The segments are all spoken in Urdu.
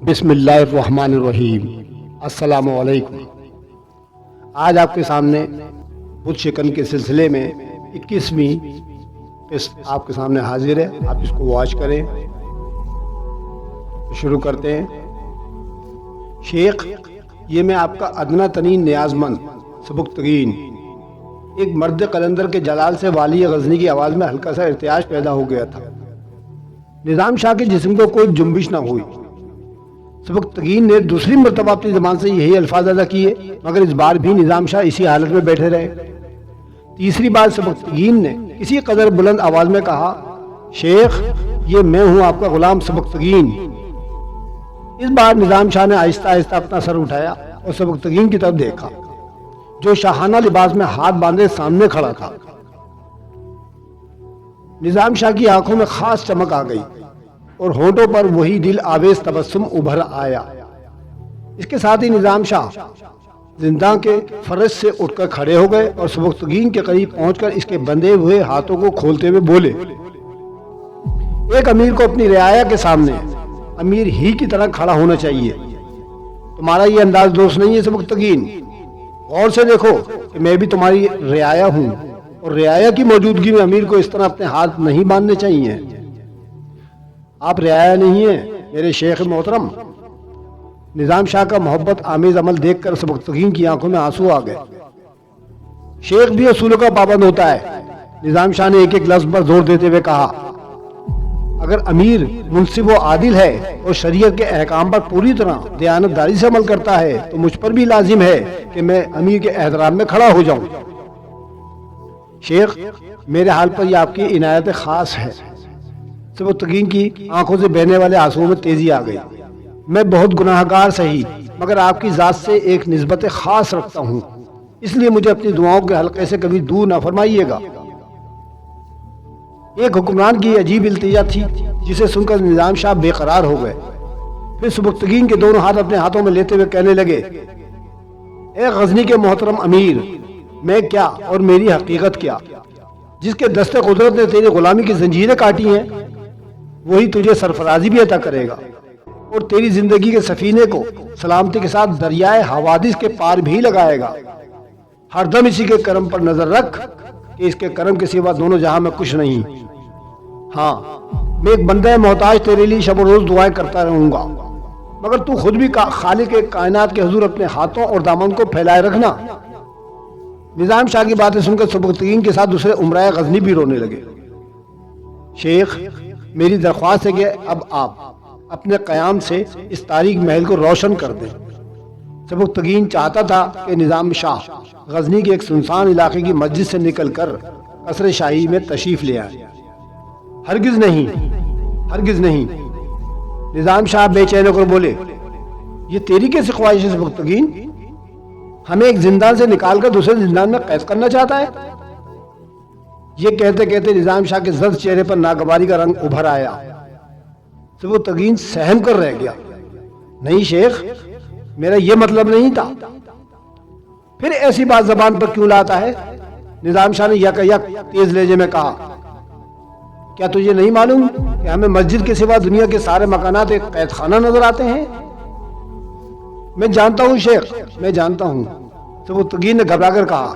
بسم اللہ الرحمن الرحیم۔ السلام علیکم۔ آج آپ کے سامنے بت شکن کے سلسلے میں 21ویں قسط آپ کے سامنے حاضر ہے۔ آپ اس کو واچ کریں۔ شروع کرتے ہیں۔ شیخ، یہ میں آپ کا ادنا ترین نیاز مند سبکتگین ایک مرد قلندر کے جلال سے والی غزنی کی آواز میں ہلکا سا ارتعاش پیدا ہو گیا تھا۔ نظام شاہ کے جسم کو کوئی جنبش نہ ہوئی۔ سبکتگین نے دوسری مرتبہ اپنی زبان سے یہی الفاظ ادا کیے، مگر اس بار بھی نظام شاہ اسی حالت میں بیٹھے رہے۔ تیسری بار سبکتگین نے کسی قدر بلند آواز میں کہا، شیخ، یہ میں ہوں آپ کا غلام سبکتگین۔ اس بار نظام شاہ نے آہستہ آہستہ اپنا سر اٹھایا اور سبکتگین کی طرف دیکھا، جو شاہانہ لباس میں ہاتھ باندھے سامنے کھڑا تھا۔ نظام شاہ کی آنکھوں میں خاص چمک آ گئی اور ہونٹوں پر وہی دل آویز تبسم ابھر آیا۔ اس کے ساتھ ہی نظام شاہ زنداں کے فرش سے اٹھ کر کھڑے ہو گئے اور سبکتگین کے قریب پہنچ کر اس کے بندھے ہوئے ہاتھوں کو کھولتے ہوئے بولے، ایک امیر کو اپنی رعایا کے سامنے امیر ہی کی طرح کھڑا ہونا چاہیے۔ تمہارا یہ انداز دوست نہیں ہے سبکتگین۔ غور سے دیکھو کہ میں بھی تمہاری رعایا ہوں، اور رعایا کی موجودگی میں امیر کو اس طرح اپنے ہاتھ نہیں باندھنے چاہیے۔ آپ رعایا نہیں ہیں میرے شیخ محترم۔ نظام شاہ کا محبت آمیز عمل دیکھ کر سبکتگین کی آنکھوں میں آنسو آ گئے۔ شیخ بھی اصولوں کا پابند ہوتا ہے، نظام شاہ نے ایک ایک لفظ پر زور دیتے ہوئے کہا۔ اگر امیر منصف و عادل ہے اور شریعت کے احکام پر پوری طرح دیانتداری سے عمل کرتا ہے تو مجھ پر بھی لازم ہے کہ میں امیر کے احترام میں کھڑا ہو جاؤں۔ شیخ، میرے حال پر یہ آپ کی عنایت خاص ہے۔ سبکتگین کی آنکھوں سے بہنے والے آنسوؤں میں تیزی آ گئی۔ میں بہت گناہ گار سہی، مگر آپ کی ذات سے ایک نسبت خاص رکھتا ہوں، اس لیے مجھے اپنی دعاؤں کے حلقے سے کبھی دور نہ فرمائیے گا۔ ایک حکمران کی عجیب التجا تھی جسے سن کر نظام شاہ بے قرار ہو گئے۔ پھر سبکتگین کے دونوں ہاتھ اپنے ہاتھوں میں لیتے ہوئے کہنے لگے، اے غزنی کے محترم امیر، میں کیا اور میری حقیقت کیا؟ جس کے دست قدرت نے تیری غلامی کی زنجیریں کاٹی ہیں وہی تجھے سرفرازی بھی عطا کرے گا اور تیری زندگی کے سفینے کو سلامتی کے ساتھ دریائے حوادث کے پار بھی لگائے گا۔ ہر دم اسی کے کرم پر نظر رکھ کہ اس کے کرم کے سوا دونوں جہاں میں کچھ نہیں۔ ہاں، میں ایک بندہ محتاج تیرے لیے شب و روز دعائیں کرتا رہوں گا، مگر تو خود بھی خالق کائنات کے حضور اپنے ہاتھوں اور دامن کو پھیلائے رکھنا۔ نظام شاہ کی باتیں سن کر سبکتگین کے ساتھ دوسرے امرائے غزنی بھی رونے لگے۔ شیخ، میری درخواست ہے کہ اب آپ اپنے قیام سے اس تاریک محل کو روشن کر دیں۔ سبکتگین چاہتا تھا کہ نظام شاہ غزنی کے ایک سنسان علاقے کی مسجد سے نکل کر قصر شاہی میں تشریف لے آئے۔ ہرگز نہیں، ہرگز نہیں۔ نظام شاہ بے چین ہو کر بولے، یہ تیری کیسی خواہش ہے سبکتگین؟ ہمیں ایک زندان سے نکال کر دوسرے زندان میں قید کرنا چاہتا ہے؟ یہ کہتے کہتے نظام شاہ کے زرد چہرے پر ناگواری کا رنگ ابھر آیا۔ سبکتگین سہم کر رہ گیا۔ نہیں شیخ، میرا یہ مطلب نہیں تھا۔ پھر ایسی بات زبان پر کیوں لاتا ہے؟ نظام شاہ نے یک تیز لہجے میں کہا، کیا تجھے نہیں معلوم کہ ہمیں مسجد کے سوا دنیا کے سارے مکانات ایک قید خانہ نظر آتے ہیں؟ میں جانتا ہوں شیخ، میں جانتا ہوں۔ سبکتگین نے گھبرا کر کہا،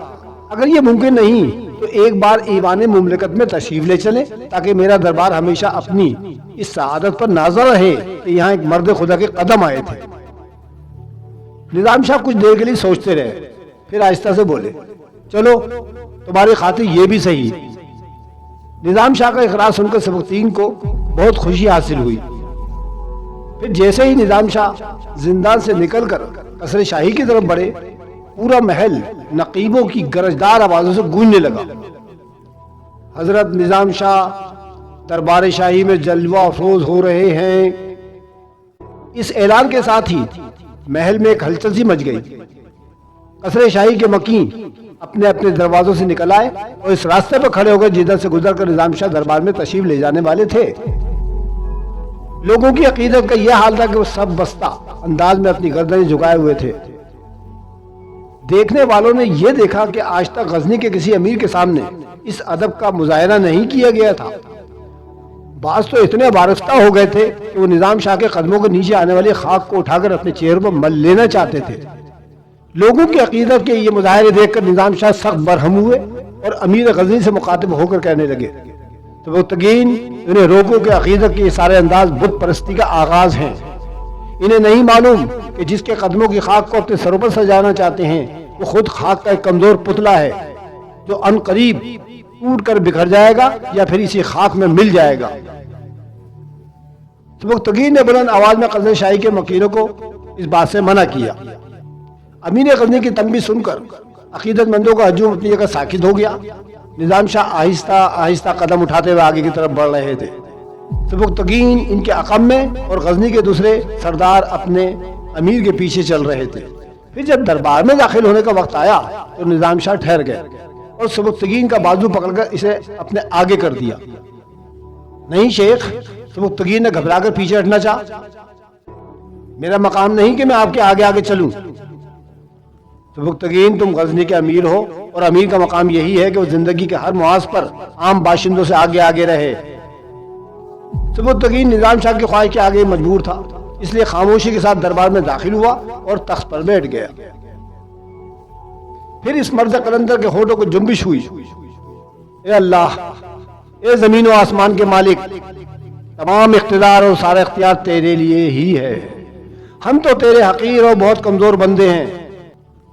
اگر یہ ممکن نہیں تو ایک بار ایوان مملکت میں تشریف لے چلے تاکہ میرا دربار ہمیشہ اپنی اس سعادت پر ناظر رہے کہ یہاں ایک مرد خدا کے قدم آئے تھے۔ نظام شاہ کچھ دیر کے لیے سوچتے رہے، پھر آہستہ سے بولے، چلو تمہاری خاطر یہ بھی صحیح۔ نظام شاہ کا اقرار سن کر سبکتگین کو بہت خوشی حاصل ہوئی۔ پھر جیسے ہی نظام شاہ زندان سے نکل کر قصر شاہی کی طرف بڑھے، پورا محل نقیبوں کی گرجدار آوازوں سے گونجنے لگا۔ حضرت نظام شاہ دربار شاہی میں جلوہ افروز ہو رہے ہیں۔ اس اعلان کے ساتھ ہی محل میں ایک ہلچل سی مچ گئی۔ قصر شاہی کے مکین اپنے اپنے دروازوں سے نکل آئے اور اس راستے پر کھڑے ہو گئے جدھر سے گزر کر نظام شاہ دربار میں تشریف لے جانے والے تھے۔ لوگوں کی عقیدت کا یہ حال تھا کہ وہ سب بستہ انداز میں اپنی گردنیں جھکائے ہوئے تھے۔ دیکھنے والوں نے یہ دیکھا کہ آج تک غزنی کے کسی امیر کے سامنے اس ادب کا مظاہرہ نہیں کیا گیا تھا۔ بعض تو اتنے وارفتہ ہو گئے تھے کہ وہ نظام شاہ کے قدموں کے نیچے آنے والی خاک کو اٹھا کر اپنے چہروں پر مل لینا چاہتے تھے۔ لوگوں کی عقیدت کے یہ مظاہرے دیکھ کر نظام شاہ سخت برہم ہوئے اور امیر غزنی سے مخاطب ہو کر کہنے لگے، سبکتگین، انہیں روکو کہ عقیدت کے یہ سارے انداز بت پرستی کا آغاز ہیں۔ انہیں نہیں معلوم کہ جس کے قدموں کی خاک کو اپنے سروں پر سجانا چاہتے ہیں وہ خود خاک کا ایک کمزور پتلا ہے جو ان قریب ٹوٹ کر بکھر جائے گا یا پھر اسی خاک میں مل جائے گا۔ سبکتگین نے بلند آواز میں قزل شاہی کے مکینوں کو اس بات سے منع کیا۔ امیر غزنی کی تنبیہ سن کر عقیدت مندوں کا ہجوم اپنی جگہ ساکت ہو گیا۔ نظام شاہ آہستہ آہستہ قدم اٹھاتے ہوئے آگے کی طرف بڑھ رہے تھے۔ سبکتگین ان کے عقب میں اور غزنی کے دوسرے سردار اپنے امیر کے پیچھے چل رہے تھے۔ پھر جب دربار میں داخل ہونے کا وقت آیا تو نظام شاہ ٹھہر گئے اور سبکتگین کا بازو پکڑ کر اسے اپنے آگے کر دیا۔ نہیں شیخ، سبکتگین نے گھبرا کر پیچھے ہٹنا چاہا، میرا مقام نہیں کہ میں آپ کے آگے آگے چلوں۔ سبکتگین، تم غزنی کے امیر ہو اور امیر کا مقام یہی ہے کہ وہ زندگی کے ہر محاذ پر عام باشندوں سے آگے آگے رہے۔ سبکتگین نظام شاہ کی خواہش کے آگے مجبور تھا، اس لیے خاموشی کے ساتھ دربار میں داخل ہوا اور تخت پر بیٹھ گیا۔ پھر اس مرد قلندر کے ہونٹوں کو جنبش ہوئی، اے اللہ، اے زمین و آسمان کے مالک، تمام اقتدار اور سارا اختیار تیرے لیے ہی ہے۔ ہم تو تیرے حقیر اور بہت کمزور بندے ہیں،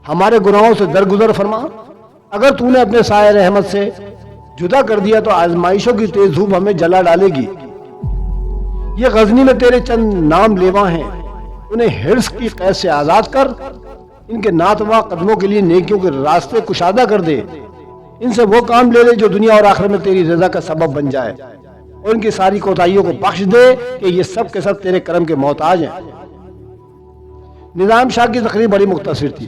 ہمارے گناہوں سے درگزر فرما۔ اگر تو نے اپنے سائے رحمت سے جدا کر دیا تو آزمائشوں کی تیز دھوپ ہمیں جلا ڈالے گی۔ یہ غزنی میں تیرے چند نام لیوا ہیں، انہیں حرص کی قید سے آزاد کر، ان کے ناتواں قدموں کے لیے نیکیوں کے راستے کشادہ کر دے، ان سے وہ کام لے لے جو دنیا اور آخرت میں تیری رضا کا سبب بن جائے، اور ان کی ساری کوتاہیوں کو بخش دے کہ یہ سب کے سب تیرے کرم کے محتاج ہیں۔ نظام شاہ کی تقریر بڑی مختصر تھی،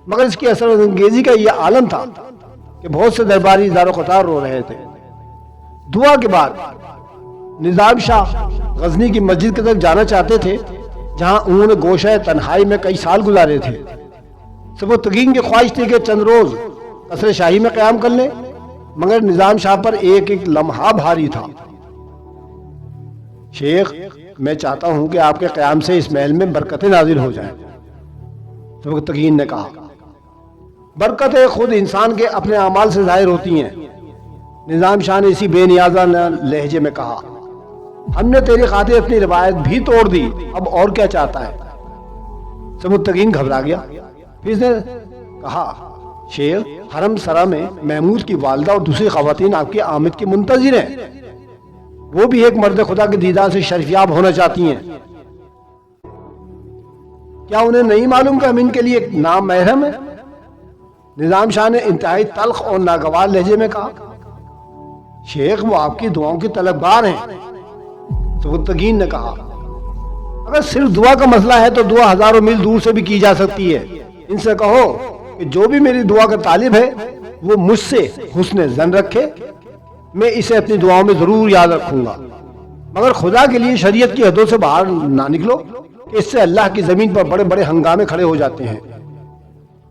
مگر اس کی اثر انگیزی کا یہ عالم تھا کہ بہت سے درباری زار و قطار رو رہے تھے۔ دعا کے بعد نظام شاہ غزنی کی مسجد کی طرف جانا چاہتے تھے جہاں انہوں نے گوشہ تنہائی میں کئی سال گزارے تھے۔ سبکتگین کی خواہش تھی کہ چند روز قصر شاہی میں قیام کر لیں، مگر نظام شاہ پر ایک ایک لمحہ بھاری تھا۔ شیخ، میں چاہتا ہوں کہ آپ کے قیام سے اس محل میں برکتیں نازل ہو جائیں۔ سبکتگین نے کہا، برکتیں خود انسان کے اپنے اعمال سے ظاہر ہوتی ہیں۔ نظام شاہ نے اسی بے نیازانہ لہجے میں کہا، ہم نے تیری خاطر اپنی روایت بھی توڑ دی، اب اور کیا چاہتا ہے؟ سبکتگین گھبرا گیا، پھر اس نے کہا، شیخ، حرم سرا میں محمود کی والدہ اور دوسری خواتین آپ کی آمد کی منتظر ہیں، وہ بھی ایک مرد خدا کے دیدار سے شرفیاب ہونا چاہتی ہیں۔ کیا انہیں نہیں معلوم کہ ہم ان کے لیے ایک نام محرم ہے؟ نظام شاہ نے انتہائی تلخ اور ناگوار لہجے میں کہا، شیخ، وہ آپ کی دعاؤں کی طلبگار ہیں۔ سبکتگین نے کہا، اگر صرف دعا کا مسئلہ ہے تو دعا ہزاروں میل دور سے بھی کی جا سکتی ہے۔ ان سے کہو کہ جو بھی میری دعا کا طالب ہے وہ مجھ سے حسن ظن رکھے، میں اسے اپنی دعاؤں میں ضرور یاد رکھوں گا، مگر خدا کے لیے شریعت کی حدوں سے باہر نہ نکلو کہ اس سے اللہ کی زمین پر بڑے بڑے ہنگامے کھڑے ہو جاتے ہیں۔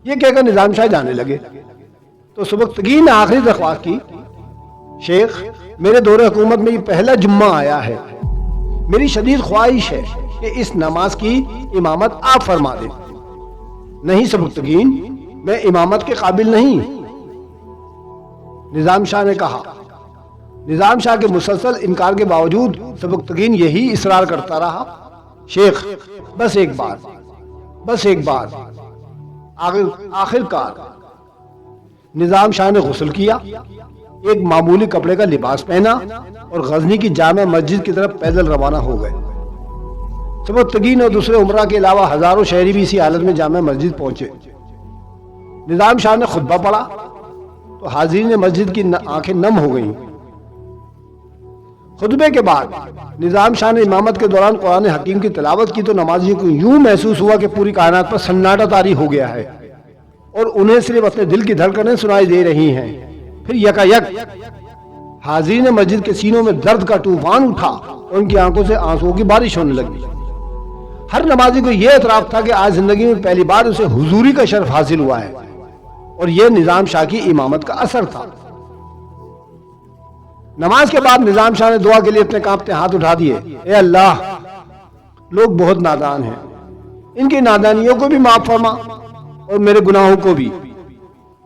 یہ کہہ کر نظام شاہ جانے لگے تو سبکتگین نے آخری درخواست کی، شیخ، میرے دور حکومت میں یہ پہلا جمعہ آیا ہے، میری شدید خواہش ہے کہ اس نماز کی امامت آپ فرما دیں۔ نہیں سبکتگین، میں امامت کے قابل نہیں، نظام شاہ نے کہا۔ نظام شاہ کے مسلسل انکار کے باوجود سبکتگین یہی اصرار کرتا رہا، شیخ، بس ایک بار۔ آخر کار نظام شاہ نے غسل کیا، ایک معمولی کپڑے کا لباس پہنا اور غزنی کی جامع مسجد کی طرف پیدل روانہ ہو گئے۔ سبکتگین اور دوسرے عمرہ کے علاوہ ہزاروں شہری بھی اسی حالت میں جامع مسجد پہنچے۔ نظام شاہ نے خطبہ پڑھا تو حاضرین مسجد کی آنکھیں نم ہو گئیں۔ خطبے کے بعد نظام شاہ نے امامت کے دوران قرآن حکیم کی تلاوت کی تو نمازیوں کو یوں محسوس ہوا کہ پوری کائنات پر سناٹا طاری ہو گیا ہے اور انہیں صرف اپنے دل کی دھڑکنیں سنائی دے رہی ہیں۔ پھر یکایک حاضرین مسجد کے سینوں میں درد کا طوفان اٹھا اور ان کی آنکھوں سے آنسوؤں کی بارش ہونے لگی۔ ہر نمازی کو یہ اعتراف تھا کہ آج زندگی میں پہلی بار اسے حضوری کا شرف حاصل ہوا ہے، اور یہ نظام شاہ کی امامت کا اثر تھا۔ نماز کے بعد نظام شاہ نے دعا کے لیے اپنے کانپتے ہاتھ اٹھا دیے. اے اللہ، لوگ بہت نادان ہیں، ان کی نادانیوں کو بھی معاف فرما اور میرے گناہوں کو بھی.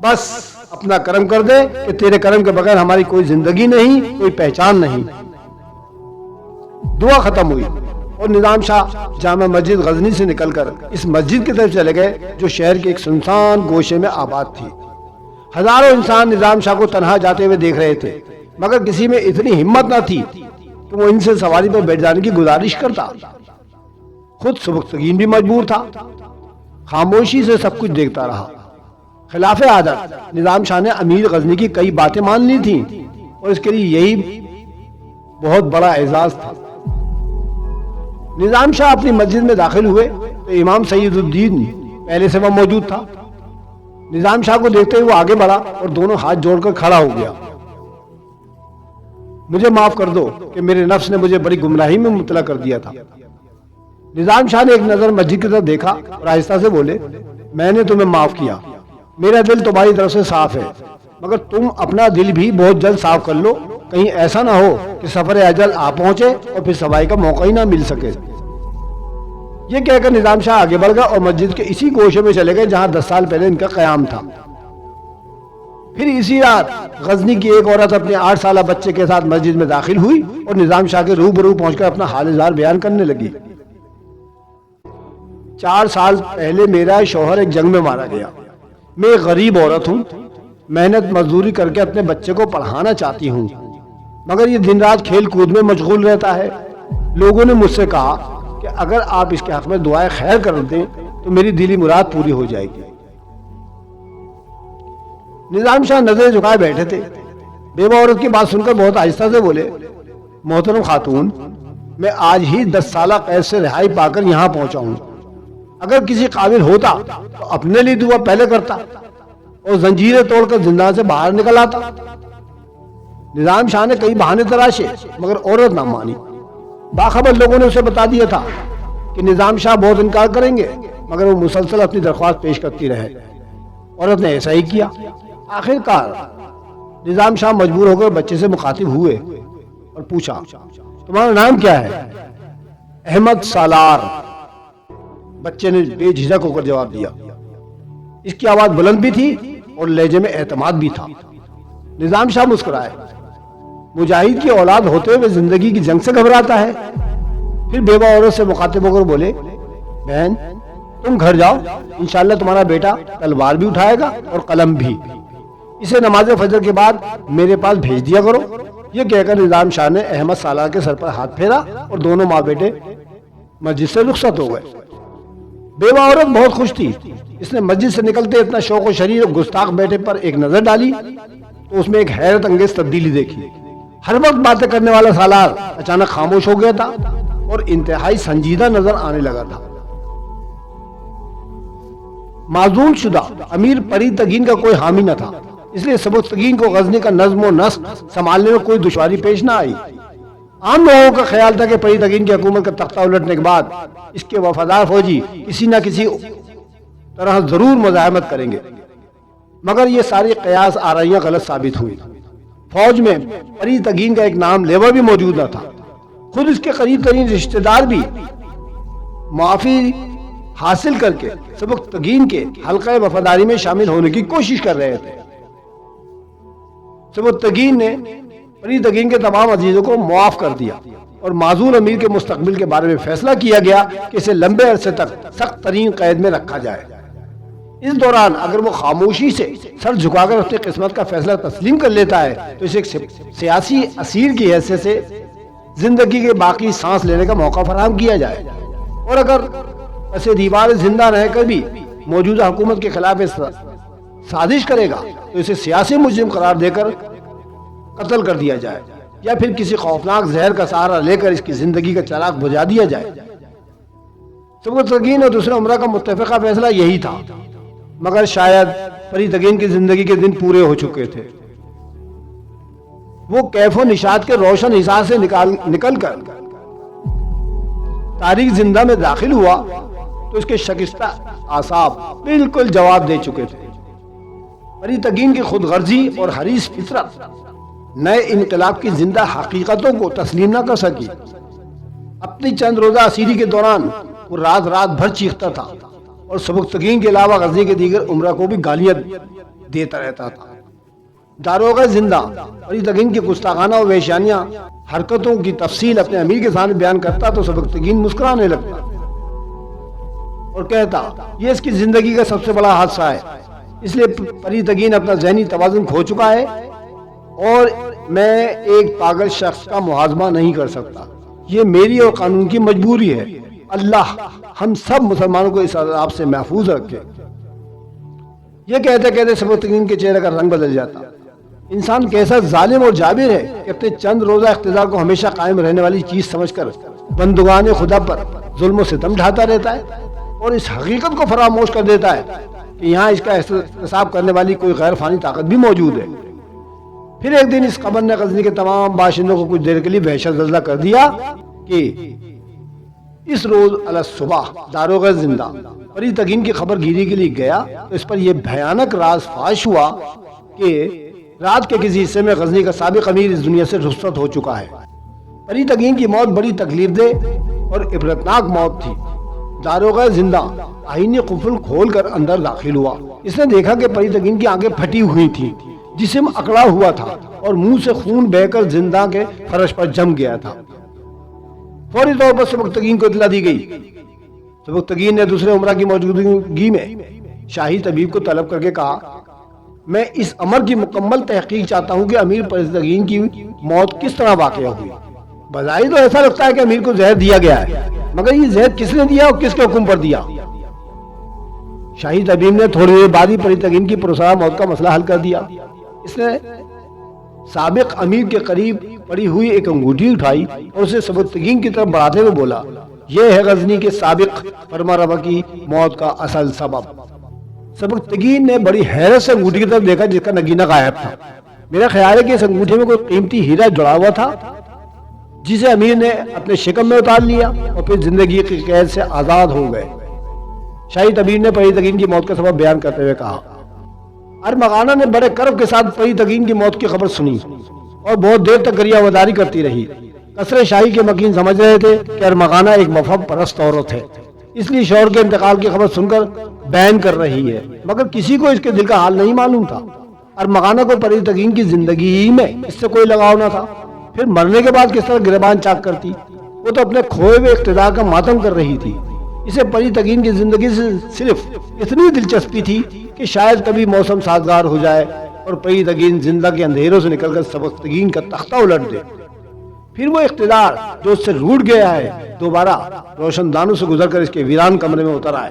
بس اپنا کرم کر دے کہ تیرے کرم کے بغیر ہماری کوئی زندگی نہیں، کوئی پہچان نہیں. دعا ختم ہوئی اور نظام شاہ جامع مسجد غزنی سے نکل کر اس مسجد کی طرف چلے گئے جو شہر کے ایک سنسان گوشے میں آباد تھی. ہزاروں انسان نظام شاہ کو تنہا جاتے ہوئے دیکھ رہے تھے، مگر کسی میں اتنی ہمت نہ تھی کہ وہ ان سے سواری پر بیٹھ جانے کی گزارش کرتا. خود سبکتگین بھی مجبور تھا، خاموشی سے سب کچھ دیکھتا رہا. خلاف عادت نظام شاہ نے امیر غزنی کی کئی باتیں مان لی تھیں اور اس کے لیے یہی بہت بڑا اعزاز تھا. نظام شاہ اپنی مسجد میں داخل ہوئے تو امام سید الدین پہلے سے وہ موجود تھا. نظام شاہ کو دیکھتے ہوئے وہ آگے بڑھا اور دونوں ہاتھ جوڑ کر کھڑا ہو گیا. مجھے معاف کر دو کہ میرے نفس نے مجھے بڑی گمراہی میں مبتلا کر دیا تھا. نظام شاہ نے ایک نظر مسجد کی طرف دیکھا اور آہستہ سے بولے، میں نے تمہیں معاف کیا، میرا دل تمہاری طرف سے صاف ہے، مگر تم اپنا دل بھی بہت جلد صاف کر لو، کہیں ایسا نہ ہو کہ سفر اجل آ پہنچے اور پھر صفائی کا موقع ہی نہ مل سکے. یہ کہہ کر نظام شاہ آگے بڑھ گیا اور مسجد کے اسی گوشے میں چلے گئے جہاں 10 سال پہلے ان کا قیام تھا. پھر اسی رات غزنی کی ایک عورت اپنے 8 سالہ بچے کے ساتھ مسجد میں داخل ہوئی اور نظام شاہ کے روبرو پہنچ کر اپنا حال زار بیان کرنے لگی. 4 سال پہلے میرا شوہر ایک جنگ میں مارا گیا. میں ایک غریب عورت ہوں، محنت مزدوری کر کے اپنے بچے کو پڑھانا چاہتی ہوں، مگر یہ دن رات کھیل کود میں مشغول رہتا ہے. لوگوں نے مجھ سے کہا کہ اگر آپ اس کے حق میں دعائیں خیر کر دیں تو میری دلی مراد پوری ہو جائے گی. نظام شاہ نظریں جھکائے بیٹھے تھے. بیوہ عورت کی بات سن کر بہت آہستہ سے بولے، محترم خاتون، میں آج ہی 10 سالہ قید سے رہائی پا کر یہاں پہنچا ہوں. اگر کسی قابل ہوتا تو اپنے لیے دعا پہلے کرتا اور زنجیریں توڑ کر زندان سے باہر نکل آتا. نظام شاہ نے کئی بہانے تراشے مگر عورت نہ مانی. باخبر لوگوں نے اسے بتا دیا تھا کہ نظام شاہ بہت انکار کریں گے، مگر وہ مسلسل اپنی درخواست پیش کرتی رہے. عورت نے ایسا ہی کیا. آخر کار نظام شاہ مجبور ہو کر بچے سے مخاطب ہوئے اور پوچھا، تمہارا نام کیا ہے؟ احمد سالار. بچے نے بے جھجک ہو کر جواب دیا. اس کی آواز بلند بھی تھی اور لہجے میں اعتماد بھی تھا. نظام شاہ مسکرائے. مجاہد کی اولاد ہوتے ہوئے زندگی کی جنگ سے گھبراتا ہے. پھر بیوہ عورت سے مخاطب ہو کر بولے، بہن تم گھر جاؤ، انشاءاللہ تمہارا بیٹا تلوار بھی اٹھائے گا اور قلم بھی. اسے نماز فجر کے بعد میرے پاس بھیج دیا کرو. یہ کہہ کر نظام شاہ نے احمد سالار کے سر پر ہاتھ پھیرا اور دونوں ماں بیٹے مسجد سے رخصت ہو گئے. بیوہ عورت بہت خوش تھی. اس نے مسجد سے نکلتے اتنا شوق و شریر اور گستاخ بیٹے پر ایک نظر ڈالی تو اس میں ایک حیرت انگیز تبدیلی دیکھی. ہر وقت باتیں کرنے والا سالار اچانک خاموش ہو گیا تھا اور انتہائی سنجیدہ نظر آنے لگا تھا. معزول شدہ امیر پری تگین کا کوئی حامی نہ تھا، اس لیے سبکتگین کو غزنی کا نظم و نسق سنبھالنے میں کوئی دشواری پیش نہ آئی. عام لوگوں کا خیال تھا کہ پری تگین کی حکومت کا تختہ الٹنے کے بعد اس کے وفادار فوجی کسی نہ کسی طرح ضرور مزاحمت کریں گے، مگر یہ ساری قیاس آرائیاں غلط ثابت ہوئی. فوج میں پری تگین کا ایک نام لیوا بھی موجود نہ تھا. خود اس کے قریب ترین رشتہ دار بھی معافی حاصل کر کے سبکتگین کے حلقہ وفاداری میں شامل ہونے کی کوشش کر رہے تھے. سبکتگین نے پری تگین کے تمام عزیزوں کو معاف کر دیا اور معزول امیر کے مستقبل کے بارے میں فیصلہ کیا گیا کہ اسے لمبے عرصے تک سخت ترین قید میں رکھا جائے. اس دوران اگر وہ خاموشی سے سر جھکا کر اپنی قسمت کا فیصلہ تسلیم کر لیتا ہے تو اسے ایک سیاسی اسیر کی حیثیت سے زندگی کے باقی سانس لینے کا موقع فراہم کیا جائے، اور اگر اسے دیوار زندہ رہ کر بھی موجودہ حکومت کے خلاف سازش کرے گا تو اسے سیاسی مجرم قرار دے کر قتل کر دیا جائے، یا پھر کسی خوفناک زہر کا سہارا لے کر اس کی زندگی کا چراغ بجھا دیا جائے. سبکتگین اور دوسرے عمرہ کا متفقہ فیصلہ یہی تھا، مگر شاید پری تگین کی زندگی کے دن پورے ہو چکے تھے. وہ کیف و نشاط کے روشن حصار سے نکل کر تاریخ زندہ میں داخل ہوا تو اس کے شکستہ اعصاب بالکل جواب دے چکے تھے. پری تگین کی خود غرضی اور حریص فطرت نئے انقلاب کی زندہ حقیقتوں کو تسلیم نہ کر سکی۔ اپنی چند روزہ اسیری کے دوران وہ رات بھر چیختا تھا اور سبکتگین کے علاوہ غزنی کے دیگر امراء کو بھی گالیاں دیتا رہتا تھا۔ داروغہ زندہ پری تگین کی گستاخانہ و وحشیانہ حرکتوں کی تفصیل اپنے امیر کے سامنے بیان کرتا تو سبکتگین مسکرانے لگتا اور کہتا یہ اس کی زندگی کا سب سے بڑا حادثہ ہے، اس لیے پری تگین اپنا ذہنی توازن کھو چکا ہے اور میں ایک پاگل شخص کا محاذمہ نہیں کر سکتا، یہ میری اور قانون کی مجبوری ہے۔ اللہ ہم سب مسلمانوں کو اس عذاب سے محفوظ رکھے۔ یہ کہتے کہتے سبکتگین کے چہرے کا رنگ بدل جاتا۔ انسان کیسا ظالم اور جابر ہے کہ اپنے چند روزہ اقتدار کو ہمیشہ قائم رہنے والی چیز سمجھ کر بندگان خدا پر ظلم و ستم ڈھاتا رہتا ہے اور اس حقیقت کو فراموش کر دیتا ہے کہ یہاں اس کا احتساب کرنے والی کوئی غیر فانی طاقت بھی موجود ہے۔ پھر ایک دن اس خبر نے غزنی کے تمام باشندوں کو کچھ دیر کے لیے وحشت زدہ کر دیا کہ اس روز علی صبح داروغہ زندہ پری تگین کی خبر گیری کے لیے گیا تو اس پر یہ بھیانک راز فاش ہوا کہ رات کے کسی حصے میں غزنی کا سابق امیر اس دنیا سے رخصت ہو چکا ہے۔ پری تگین کی موت بڑی تکلیف دہ اور عبرتناک موت تھی۔ داروغہ زندہ آئینی قفل کھول کر اندر داخل ہوا۔ اس نے دیکھا کہ پری تگین کی آنکھیں پھٹی ہوئی تھیں، جسم اکڑا ہوا تھا اور منہ سے خون بہہ کر زندہ کے فرش پر جم گیا تھا۔ فوری طور پر سبکتگین کو اطلاع دی گئی۔ سبکتگین نے دوسرے امراء کی موجودگی میں شاہی طبیب کو طلب کر کے کہا میں اس امر کی مکمل تحقیق چاہتا ہوں کہ امیر پری تگین کی موت کس طرح واقع ہوئی۔ بظاہر تو ایسا لگتا ہے کہ امیر کو زہر دیا گیا ہے، مگر یہ زہر کس نے دیا اور کس کے حکم پر دیا؟ شاہی طبیب نے تھوڑی دیر بعد ہی پری تگین کی پرسرا موت کا مسئلہ حل کر دیا۔ اس نے سابق امیر کے قریب پڑی ہوئی ایک انگوٹھی اٹھائی اور اسے سبکتگین کی طرف بڑھاتے ہوئے بولا یہ ہے غزنی کے سابق فرما روا کی موت کا اصل سبب۔ سبکتگین نے بڑی حیرت سے انگوٹھی کی طرف دیکھا جس کا نگینہ غائب تھا۔ میرا خیال ہے کہ اس انگوٹھی میں کوئی قیمتی ہیرا جڑا ہوا تھا جسے امیر نے اپنے شکم میں اتار لیا اور پھر زندگی کی قید سے آزاد ہو گئے۔ شاہی طبیب نے پری تگین کی موت کا سبب بیان کرتے ہوئے کہا ارمغانہ نے بڑے کرب کے ساتھ پری تگین کی موت کی خبر سنی اور بہت دیر تک گریہ وداری کرتی رہی۔ قصر شاہی کے مکین سمجھ رہے تھے کہ ارمغانہ ایک مفہوم پرست عورت ہے، اس لیے شوہر کے انتقال کی خبر سن کر بیان کر رہی ہے، مگر کسی کو اس کے دل کا حال نہیں معلوم تھا۔ ارمغانہ کو پری تگین کی زندگی میں اس سے کوئی لگاؤ نہ تھا، پھر مرنے کے بعد کس طرح گریبان چاک کرتی؟ وہ تو اپنے کھوئے ہوئے اقتدار کا ماتم کر رہی تھی۔ اسے پری تگین کی زندگی سے صرف اتنی دلچسپی تھی کہ شاید کبھی موسم سازگار ہو جائے اور پری تگین زندہ کے اندھیروں سے نکل کر سبکتگین کا تختہ الٹ دے، پھر وہ اقتدار جو اس سے روٹ گیا ہے دوبارہ روشن دانوں سے گزر کر اس کے ویران کمرے میں اتر آئے۔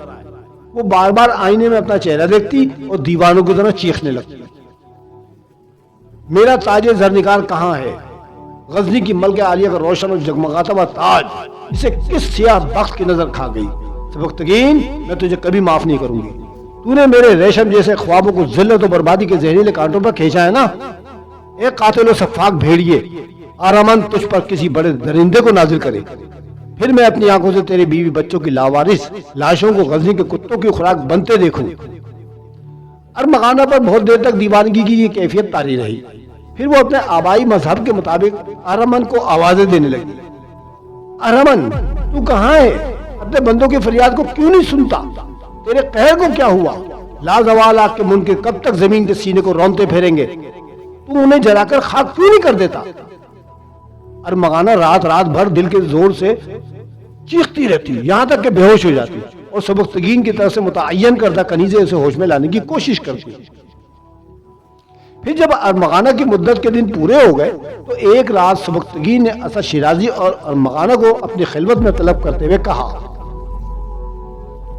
وہ بار بار آئینے میں اپنا چہرہ دیکھتی اور دیوانوں کی طرح چیخنے لگتی میرا تاج زرنگار کہاں ہے؟ غزنی کی ملکہ عالیہ کا روشن اور جگمگاتا ہوا تاج اسے کس سیاہ بخت کی نظر کھا گئی؟ سبکتگین میں تجھے کبھی معاف نہیں کروں گی، تو نے میرے ریشم جیسے خوابوں کو ذلت و بربادی کے زہریلے کانٹوں پر کھینچا ہے نا۔ ایک قاتل و سفاک بھیڑیے آرامن تجھ پر کسی بڑے درندے کو نازل کرے، پھر میں اپنی آنکھوں سے تیرے بیوی بچوں کی لاوارث لاشوں کو غزنی کے کتوں کی خوراک بنتے دیکھوں۔ ارمغانہ پر بہت دیر تک دیوانگی کی یہ کیفیت طاری رہی، پھر وہ اپنے آبائی مذہب کے مطابق ارمن کو آوازیں دینے لگی۔ ارمن تو کہاں ہے؟ اپنے بندوں کی فریاد کو کیوں نہیں سنتا؟ تیرے قہر کو کیا ہوا؟ لازوال آگ کے منکر کب تک زمین کے سینے کو رونتے پھیریں گے؟ تو انہیں جلا کر خاک کیوں نہیں کر دیتا؟ ارمغانہ رات بھر دل کے زور سے چیختی رہتی یہاں تک کہ بے ہوش ہو جاتی اور سبکتگین کی طرف سے متعین کردہ کنیزیں اسے ہوش میں لانے کی کوشش کرتی۔ پھر جب ارمغانہ کی مدت کے دن پورے ہو گئے تو ایک رات سبکتگین نے اسد شیرازی اور ارمغانہ کو اپنی خلوت میں طلب کرتے ہوئے کہا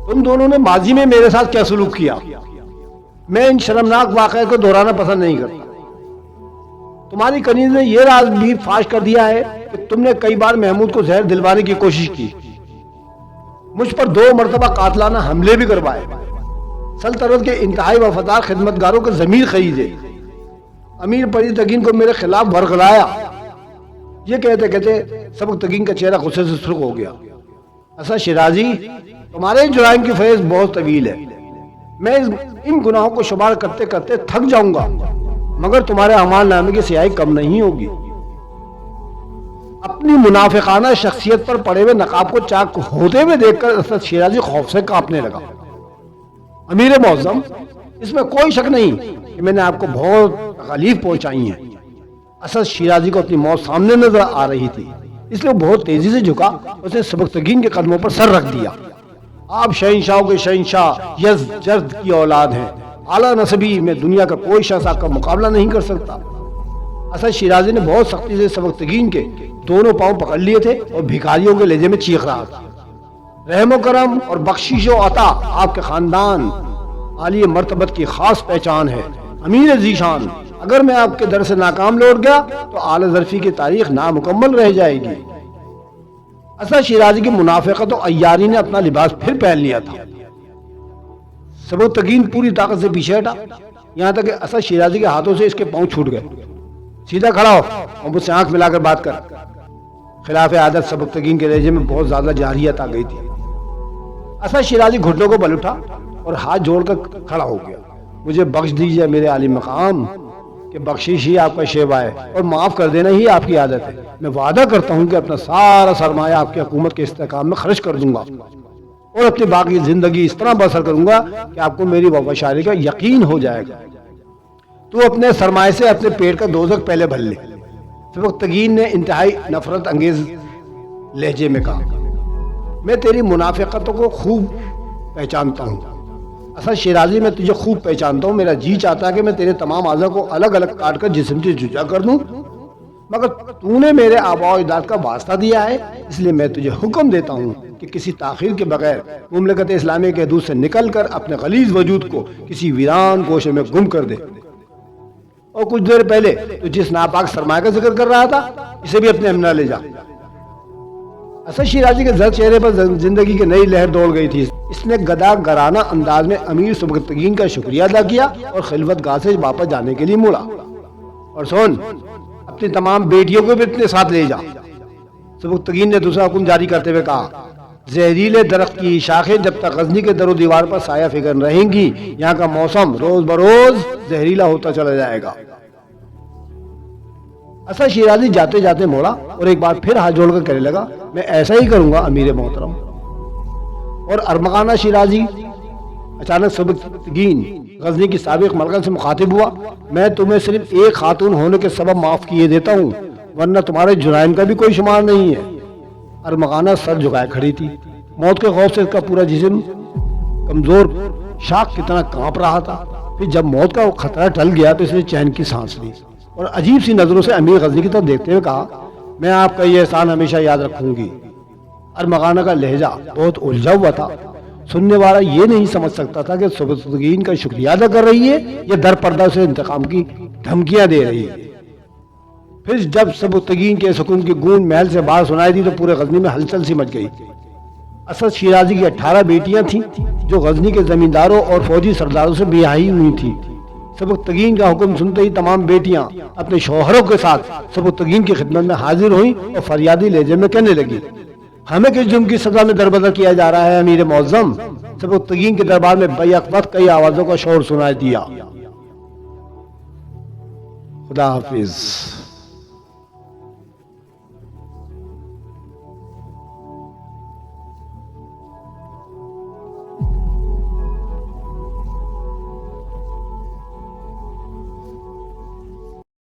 تم دونوں نے ماضی میں میرے ساتھ کیا سلوک کیا؟ میں ان شرمناک واقعے کو دہرانا پسند نہیں کرتا۔ تمہاری کنیز نے یہ راز بھی فاش کر دیا ہے کہ تم نے کئی بار محمود کو زہر دلوانے کی کوشش کی، مجھ پر 2 مرتبہ قاتلانہ حملے بھی کروائے، سلطنت کے انتہائی وفادار خدمتگاروں کا ضمیر خریدے، امیر پری تگین کو میرے خلاف ورغلایا۔ یہ کہتے کہتے سبکتگین کا چہرہ غصے سے سرخ ہو گیا۔ اسد شیرازی تمہارے جرائم کی فہرست بہت طویل ہے، میں ان گناہوں کو شمار کرتے کرتے تھک جاؤں گا، مگر تمہارے اعمال نامے کی سیاہی کم نہیں ہوگی۔ اپنی منافقانہ شخصیت پر پڑے ہوئے نقاب کو چاک ہوتے ہوئے دیکھ کر اسد شیرازی خوف سے کانپنے لگا۔ امیر معظم، اس میں کوئی شک نہیں کہ میں نے آپ کو بہت تکالیف پہنچائی ہیں۔ اسد شیرازی کو اپنی موت سامنے نظر آ رہی تھی، اس لیے وہ بہت تیزی سے جھکا، اس نے سبکتگین کے قدموں پر سر رکھ دیا۔ آپ شہنشاہوں کے شہنشاہ یزدجرد کی اولاد ہیں، اعلیٰ نسبی میں دنیا کا کوئی شخص آپ کا مقابلہ نہیں کر سکتا۔ اسد شیرازی نے بہت سختی سے سبکتگین کے دونوں پاؤں پکڑ لیے تھے اور بھکاریوں کے لہجے میں چیخ رہا تھا، رحم و کرم اور بخشش و عطا آپ کے خاندان عالی مرتبت کی خاص پہچان ہے۔ امیر ذیشان، اگر میں آپ کے در سے ناکام لوٹ گیا تو اعلی ظرفی کی تاریخ نامکمل رہ جائے گی۔ اسد شیرازی کی منافقت و عیاری نے اپنا لباس پھر پہن لیا تھا۔ سبکتگین پوری طاقت سے پیچھے ہٹا، یہاں تک کہ اسد شیرازی کے ہاتھوں سے اس کے پاؤں چھوٹ گئے۔ سیدھا کھڑا ہو اور مجھ سے آنکھ ملا کر بات کر۔ خلاف عادت سبکتگین کے لہجے میں بہت زیادہ جارحیت آ گئی تھی۔ اسد شیرازی گھٹنوں کو بل اٹھا اور ہاتھ جوڑ کر کھڑا ہو گیا۔ مجھے بخش دیجئے میرے عالی مقام، کہ بخشش ہی آپ کا شیوا ہے اور معاف کر دینا ہی آپ کی عادت ہے۔ میں وعدہ کرتا ہوں کہ اپنا سارا سرمایہ آپ کی حکومت کے استحکام میں خرچ کر دوں گا اور اپنی باقی زندگی اس طرح بسر کروں گا کہ آپ کو میری وفاداری کا یقین ہو جائے گا۔ تو اپنے سرمایہ سے اپنے پیٹ کا دوزخ پہلے بھر لے۔ سبکتگین نے انتہائی نفرت انگیز لہجے میں کہا، میں تیری منافقتوں کو خوب پہچانتا ہوں اسد شیرازی، میں تجھے خوب پہچانتا ہوں۔ میرا جی چاہتا ہے کہ میں تیرے تمام اعضاء کو الگ الگ کاٹ کر جسم سے جدا کر دوں، مگر تو نے میرے آباء و اجداد کا واسطہ دیا ہے، اس لیے میں تجھے حکم دیتا ہوں کہ کسی تاخیر کے بغیر مملکت اسلامیہ کے حدود سے نکل کر اپنے غلیظ وجود کو کسی ویران گوشے میں گم کر دے۔ اور کچھ دیر پہلے تو جس ناپاک سرمایہ کا ذکر کر رہا تھا، اسے بھی اپنے امنہ لے جا۔ اسد شیرازی کے زرد چہرے پر زندگی کی نئی لہر دوڑ گئی تھی۔ اس نے گدا گرانہ انداز میں امیر سبکتگین کا شکریہ ادا کیا اور خلوت گاہ سے واپس جانے کے لیے مڑا۔ اور سن، اپنی تمام بیٹیوں کو بھی اپنے ساتھ لے جا۔ سبکتگین نے دوسرا حکم جاری کرتے ہوئے کہا، زہریلے درخت کی شاخیں جب تک غزنی کے در و دیوار پر سایہ فکر رہیں گی، یہاں کا موسم روز بروز زہریلا ہوتا چلا جائے گا۔ اسد شیرازی جاتے جاتے موڑا اور ایک بار پھر ہاتھ جوڑ کر کہنے لگا، میں ایسا ہی کروں گا امیر محترم۔ اور ارمغانہ شیرازی اچانک سبکتگین غزنی کی سابق ملکہ سے مخاطب ہوا، میں تمہیں صرف ایک خاتون ہونے کے سبب معاف کیے دیتا ہوں، ورنہ تمہارے جرائم کا بھی کوئی شمار نہیں ہے۔ ارمغانہ سر جھکائے کھڑی تھی، موت کے خوف سے اس کا پورا جسم کمزور شاخ کی طرح کانپ رہا تھا۔ پھر جب موت کا خطرہ ٹل گیا تو اس نے چین کی سانس لی اور عجیب سی نظروں سے امیر غزنی کی طرف دیکھتے ہوئے کہا، میں آپ کا یہ احسان ہمیشہ یاد رکھوں گی۔ ارمغانہ کا لہجہ بہت الجھا ہوا تھا، سننے والا یہ نہیں سمجھ سکتا تھا کہ سبکتگین کا شکریہ ادا کر رہی ہے یا در پردہ سے انتقام کی دھمکیاں دے رہی ہے۔ پھر جب سبکتگین کے سکون کی گونج محل سے باہر سنائی دی تو پورے غزنی میں ہلچل سی مچ گئی۔ اسد شیرازی کی 18 بیٹیاں تھیں جو غزنی کے زمینداروں اور فوجی سرداروں سے بیاہی ہوئی تھیں۔ سبکتگین کا حکم سنتے ہی تمام بیٹیاں اپنے شوہروں کے ساتھ سبکتگین کی خدمت میں حاضر ہوئیں اور فریادی لہجے میں کہنے لگی، ہمیں کس جرم کی سزا میں دربدر کیا جا رہا ہے امیر معظم؟ سبکتگین کے دربار میں بیک وقت کئی آوازوں کا شور سنائی دیا۔ خدا حافظ۔